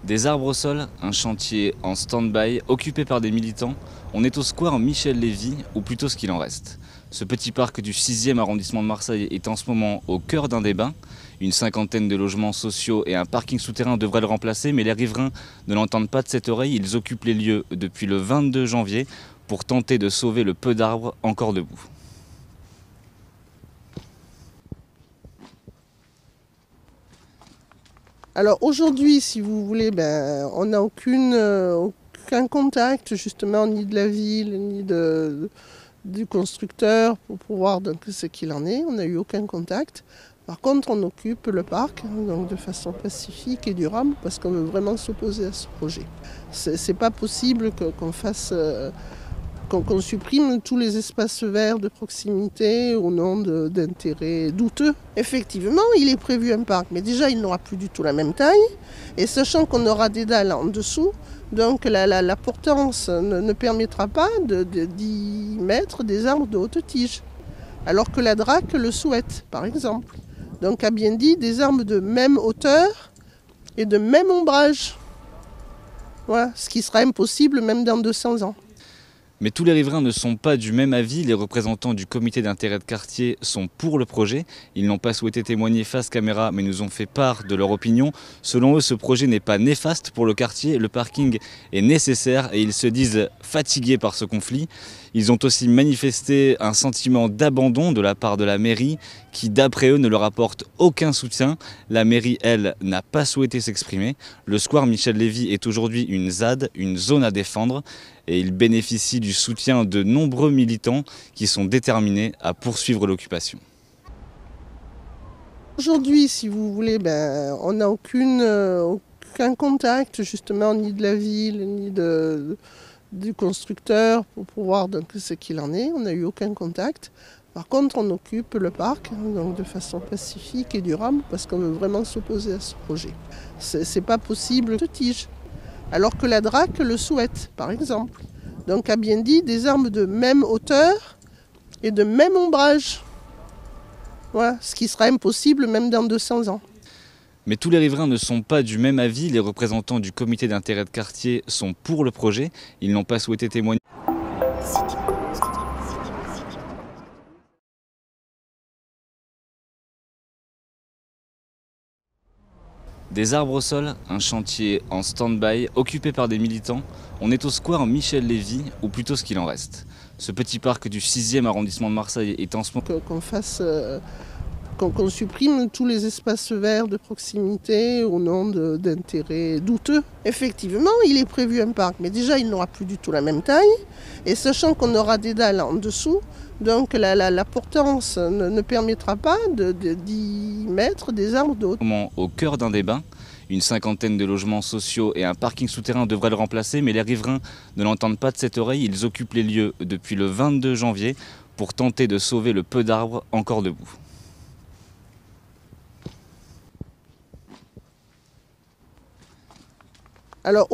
Des arbres au sol, un chantier en stand-by, occupé par des militants. On est au square Michel Lévy, ou plutôt ce qu'il en reste. Ce petit parc du 6e arrondissement de Marseille est en ce moment au cœur d'un débat. Une cinquantaine de logements sociaux et un parking souterrain devraient le remplacer, mais les riverains ne l'entendent pas de cette oreille. Ils occupent les lieux depuis le 22 janvier pour tenter de sauver le peu d'arbres encore debout. Alors aujourd'hui, si vous voulez, on n'a aucun contact justement ni de la ville, ni du constructeur pour voir donc, ce qu'il en est. On n'a eu aucun contact. Par contre, on occupe le parc donc, de façon pacifique et durable parce qu'on veut vraiment s'opposer à ce projet. C'est pas possible qu'on fasse... qu'on supprime tous les espaces verts de proximité au nom d'intérêts douteux. Effectivement, il est prévu un parc, mais déjà il n'aura plus du tout la même taille. Et sachant qu'on aura des dalles en dessous, donc la portance ne permettra pas d'y mettre des arbres de haute tige. Alors que la DRAC le souhaite, par exemple. Donc a bien dit des arbres de même hauteur et de même ombrage. Voilà, ce qui sera impossible même dans 200 ans. Mais tous les riverains ne sont pas du même avis. Les représentants du comité d'intérêt de quartier sont pour le projet. Ils n'ont pas souhaité témoigner face caméra, mais nous ont fait part de leur opinion. Selon eux, ce projet n'est pas néfaste pour le quartier. Le parking est nécessaire et ils se disent fatigués par ce conflit. Ils ont aussi manifesté un sentiment d'abandon de la part de la mairie qui, d'après eux, ne leur apporte aucun soutien. La mairie, elle, n'a pas souhaité s'exprimer. Le square Michel Lévy est aujourd'hui une ZAD, une zone à défendre, et il bénéficie du soutien de nombreux militants qui sont déterminés à poursuivre l'occupation. Aujourd'hui, si vous voulez, on n'a aucun contact justement ni de la ville, ni du constructeur pour voir donc, ce qu'il en est. On n'a eu aucun contact. Par contre, on occupe le parc donc, de façon pacifique et durable parce qu'on veut vraiment s'opposer à ce projet. C'est pas possible de tige. Alors que la DRAC le souhaite, par exemple. Donc a bien dit des arbres de même hauteur et de même ombrage. Voilà, ce qui sera impossible même dans 200 ans. Mais tous les riverains ne sont pas du même avis. Les représentants du comité d'intérêt de quartier sont pour le projet. Ils n'ont pas souhaité témoigner. Des arbres au sol, un chantier en stand-by, occupé par des militants. On est au square Michel Lévy, ou plutôt ce qu'il en reste. Ce petit parc du 6e arrondissement de Marseille est en ce moment... Qu'on supprime tous les espaces verts de proximité au nom d'intérêts douteux. Effectivement, il est prévu un parc, mais déjà il n'aura plus du tout la même taille. Et sachant qu'on aura des dalles en dessous, donc la portance ne permettra pas d'y mettre des arbres de haute. Au cœur d'un débat, une cinquantaine de logements sociaux et un parking souterrain devraient le remplacer, mais les riverains ne l'entendent pas de cette oreille. Ils occupent les lieux depuis le 22 janvier pour tenter de sauver le peu d'arbres encore debout. Alors,